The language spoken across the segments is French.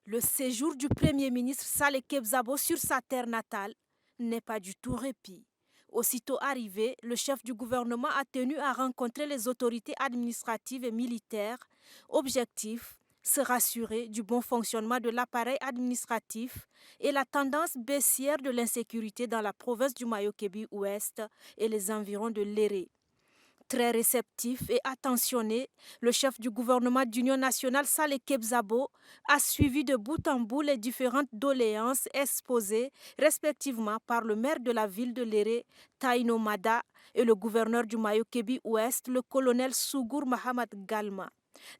Le séjour du Premier ministre Saleh Kebzabo sur sa terre natale n'est pas du tout répit. Aussitôt arrivé, le chef du gouvernement a tenu à rencontrer les autorités administratives et militaires. Objectif, se rassurer du bon fonctionnement de l'appareil administratif et la tendance baissière de l'insécurité dans la province du Mayo-Kébi-Ouest et les environs de Léré. Très réceptif et attentionné, le chef du gouvernement d'Union nationale, Saleh Kebzabo, a suivi de bout en bout les différentes doléances exposées respectivement par le maire de la ville de Léré, Taïno Mada, et le gouverneur du Mayo-Kébi-Ouest, le colonel Sougour Mahamad Galma.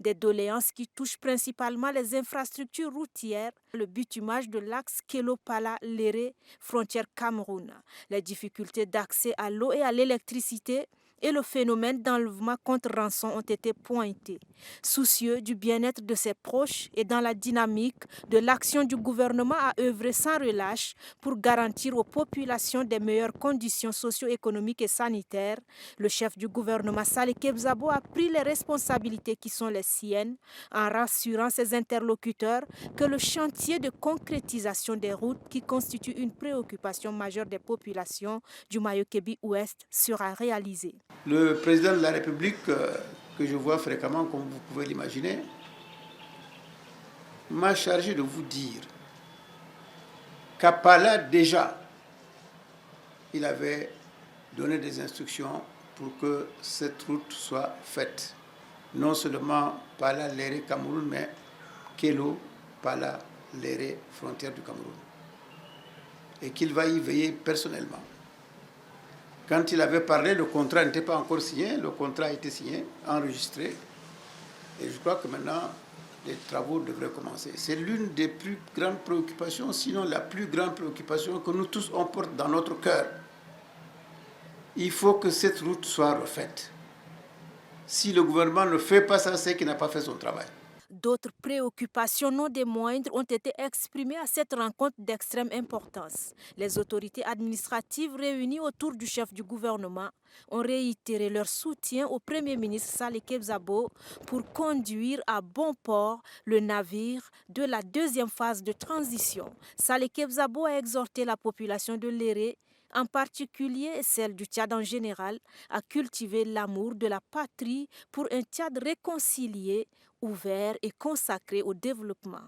Des doléances qui touchent principalement les infrastructures routières, le bitumage de l'axe Kelo-Pala-Léré, frontière Cameroun, les difficultés d'accès à l'eau et à l'électricité, et le phénomène d'enlèvement contre rançon ont été pointés. Soucieux du bien-être de ses proches et dans la dynamique de l'action du gouvernement à œuvrer sans relâche pour garantir aux populations des meilleures conditions socio-économiques et sanitaires, le chef du gouvernement Saleh Kebzabo a pris les responsabilités qui sont les siennes en rassurant ses interlocuteurs que le chantier de concrétisation des routes qui constitue une préoccupation majeure des populations du Mayo-Kébi-Ouest sera réalisé. Le président de la République, que je vois fréquemment, comme vous pouvez l'imaginer, m'a chargé de vous dire qu'à Pala, déjà, il avait donné des instructions pour que cette route soit faite. Non seulement Pala-Léré Cameroun, mais Kelo, Pala-Léré, frontière du Cameroun. Et qu'il va y veiller personnellement. Quand il avait parlé, le contrat n'était pas encore signé, le contrat a été signé, enregistré. Et je crois que maintenant, les travaux devraient commencer. C'est l'une des plus grandes préoccupations, sinon la plus grande préoccupation que nous tous on porte dans notre cœur. Il faut que cette route soit refaite. Si le gouvernement ne fait pas ça, c'est qu'il n'a pas fait son travail. D'autres préoccupations non des moindres ont été exprimées à cette rencontre d'extrême importance. Les autorités administratives réunies autour du chef du gouvernement ont réitéré leur soutien au Premier ministre Saleh Kebzabo pour conduire à bon port le navire de la deuxième phase de transition. Saleh Kebzabo a exhorté la population de Léré, en particulier celle du Tchad en général, à cultiver l'amour de la patrie pour un Tchad réconcilié, ouvert et consacré au développement.